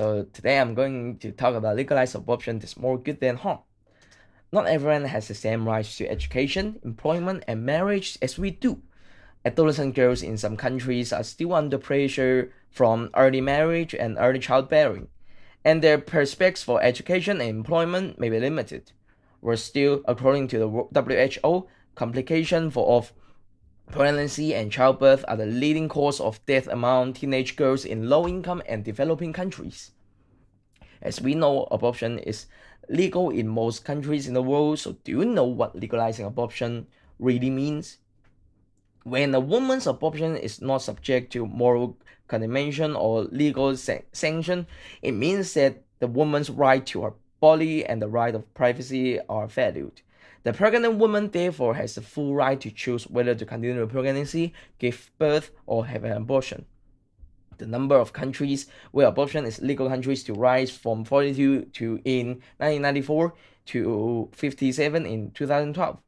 So today I'm going to talk about legalized abortion is more good than harm. Not everyone has the same rights to education, employment, and marriage as we do. Adolescent girls in some countries are still under pressure from early marriage and early childbearing, and their prospects for education and employment may be limited. Worse still, according to the WHO, complications of pregnancy and childbirth are the leading cause of death among teenage girls in low-income and developing countries. As we know, abortion is legal in most countries in the world, so do you know what legalizing abortion really means? When a woman's abortion is not subject to moral condemnation or legal sanction, it means that the woman's right to her body and the right of privacy are valued. The pregnant woman therefore has the full right to choose whether to continue the pregnancy, give birth, or have an abortion. The number of countries where abortion is legal countries to rise from 42 in 1994 to 57 in 2012.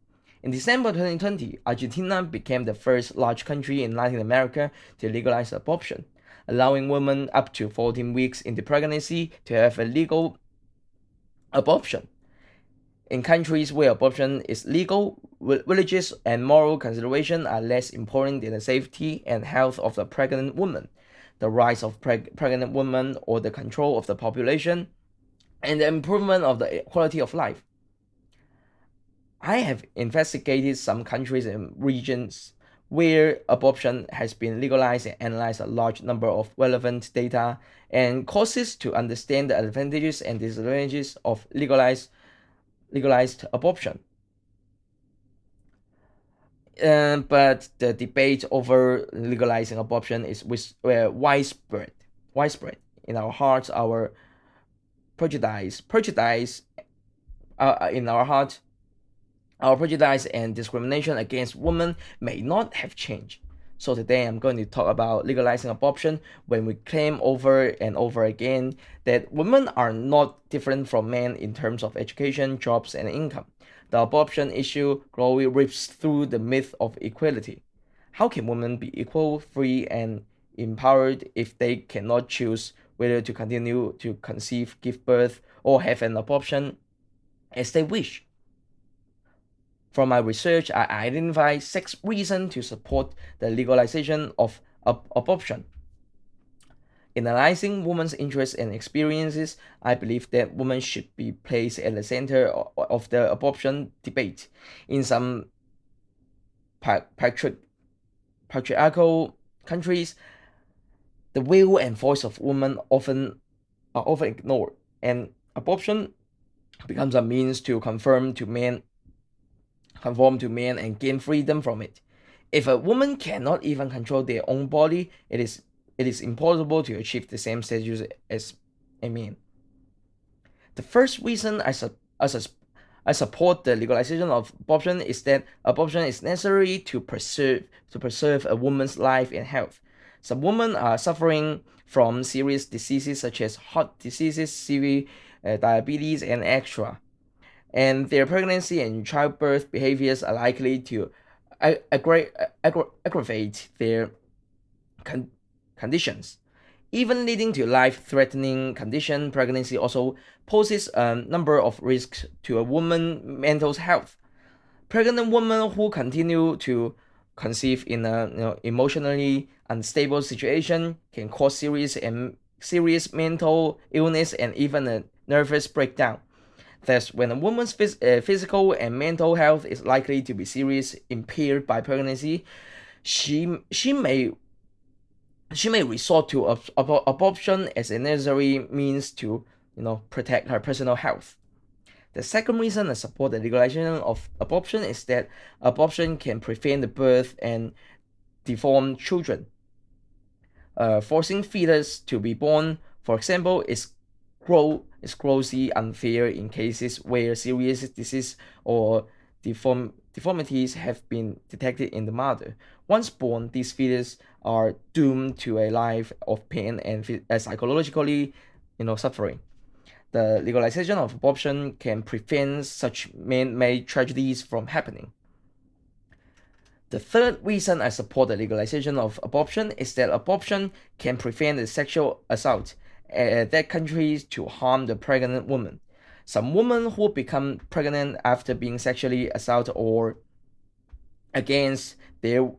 In December 2020, Argentina became the first large country in Latin America to legalize abortion, allowing women up to 14 weeks into pregnancy to have a legal abortion. In countries where abortion is legal, religious and moral considerations are less important than the safety and health of the pregnant woman, the rights of pregnant women, or the control of the population, and the improvement of the quality of life. I have investigated some countries and regions where abortion has been legalized and analyzed a large number of relevant data and causes to understand the advantages and disadvantages of legalized abortion. But the debate over legalizing abortion is widespread. In our hearts, our prejudice in our heart, our prejudice and discrimination against women may not have changed. So today I'm going to talk about legalizing abortion when we claim over and over again that women are not different from men in terms of education, jobs, and income. The abortion issue globally rips through the myth of equality. How can women be equal, free, and empowered if they cannot choose whether to continue to conceive, give birth, or have an abortion as they wish? From my research, I identified 6 reasons to support the legalization of abortion. In analyzing women's interests and experiences, I believe that women should be placed at the center of the abortion debate. In some patriarchal countries, the will and voice of women are often ignored, and abortion becomes a means to conform to men and gain freedom from it. If a woman cannot even control their own body, it is impossible to achieve the same status as a man. The first reason I support the legalization of abortion is that abortion is necessary to preserve a woman's life and health. Some women are suffering from serious diseases such as heart diseases, severe diabetes, and etc., and their pregnancy and childbirth behaviors are likely to aggravate their conditions, even leading to life-threatening condition. Pregnancy also poses a number of risks to a woman's mental health. Pregnant women who continue to conceive in a emotionally unstable situation can cause serious mental illness and even a nervous breakdown. Thus, when a woman's physical and mental health is likely to be seriously impaired by pregnancy, she may resort to abortion as a necessary means to protect her personal health. The second reason I support the legalization of abortion is that abortion can prevent the birth and deformed children. Forcing fetus to be born, for example, is grossly unfair in cases where serious disease or deformities have been detected in the mother. Once born, these fetus are doomed to a life of pain and psychologically suffering. The legalization of abortion can prevent such man-made tragedies from happening. The third reason I support the legalization of abortion is that abortion can prevent the sexual assault that country to harm the pregnant woman. Some women who become pregnant after being sexually assaulted against their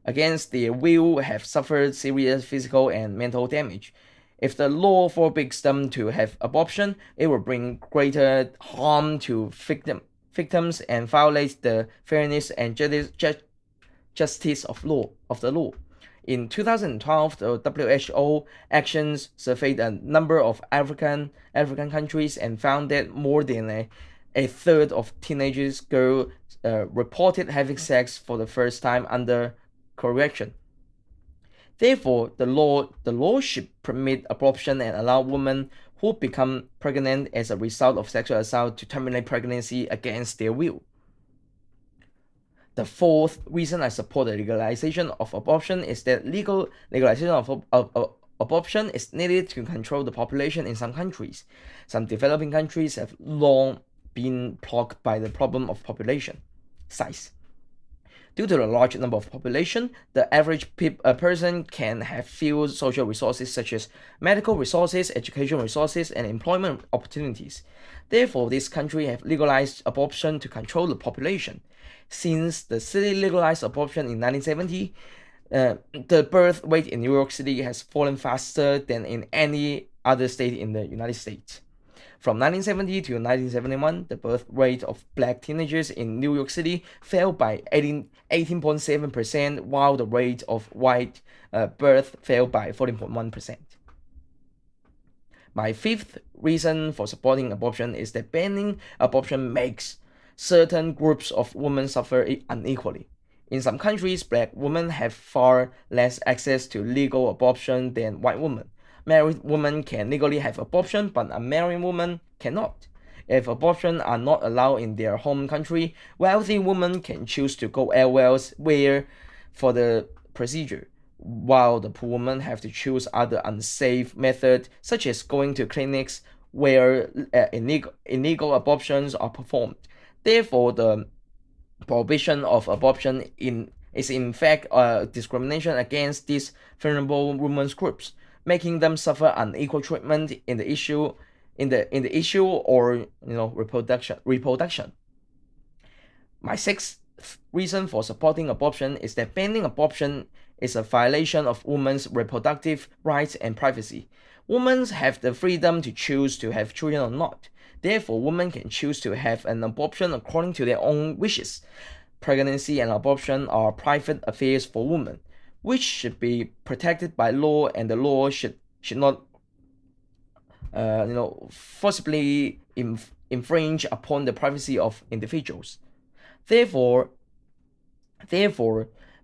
against their will have suffered serious physical and mental damage. If the law forbids them to have abortion, it will bring greater harm to victims and violate the fairness and justice of the law. In 2012, the WHO actions surveyed a number of African countries and found that more than a third of teenagers girls reported having sex for the first time under correction. Therefore, the law should permit abortion and allow women who become pregnant as a result of sexual assault to terminate pregnancy against their will. The fourth reason I support the legalization of abortion is that legalization of abortion is needed to control the population in some countries. Some developing countries have long been plagued by the problem of population size. Due to the large number of population, the average person can have few social resources such as medical resources, education resources, and employment opportunities. Therefore, this country have legalized abortion to control the population. Since the city legalized abortion in 1970, the birth rate in New York City has fallen faster than in any other state in the United States. From 1970 to 1971, the birth rate of black teenagers in New York City fell by 18.7%, while the rate of white birth fell by 14.1%. My fifth reason for supporting abortion is that banning abortion makes certain groups of women suffer unequally. In some countries, black women have far less access to legal abortion than white women. Married women can legally have abortion, but unmarried women cannot. If abortion are not allowed in their home country, wealthy women can choose to go elsewhere for the procedure, while the poor women have to choose other unsafe methods, such as going to clinics where illegal abortions are performed. Therefore, the prohibition of abortion is in fact discrimination against these vulnerable women's groups, making them suffer unequal treatment in the issue or reproduction. My sixth reason for supporting abortion is that banning abortion is a violation of women's reproductive rights and privacy. Women have the freedom to choose to have children or not. Therefore, women can choose to have an abortion according to their own wishes. Pregnancy and abortion are private affairs for women, which should be protected by law, and the law should not forcibly infringe upon the privacy of individuals. Therefore,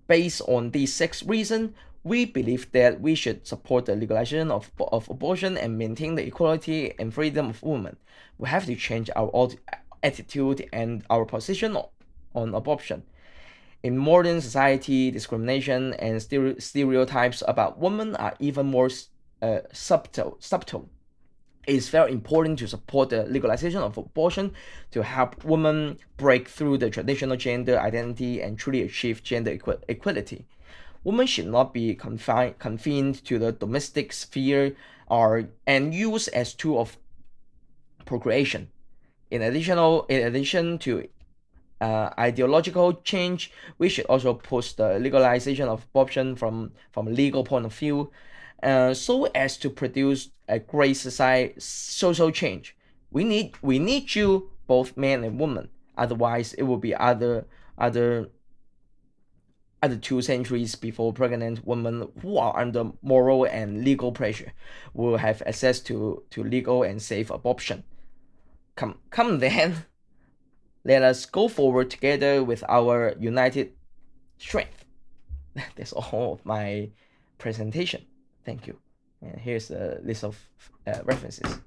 based on these six reasons, we believe that we should support the legalization of abortion and maintain the equality and freedom of women. We have to change our attitude and our position on abortion. In modern society, discrimination and stereotypes about women are even more subtle. It is very important to support the legalization of abortion to help women break through the traditional gender identity and truly achieve gender equality. Women should not be confined to the domestic sphere and used as tool of procreation. In addition to ideological change, we should also push the legalization of abortion from a legal point of view, so as to produce a great social change. We need you, both men and women. Otherwise, it will be other 2 centuries before pregnant women who are under moral and legal pressure will have access to legal and safe abortion. Come then. Let us go forward together with our united strength. That's all of my presentation. Thank you. And here's a list of references.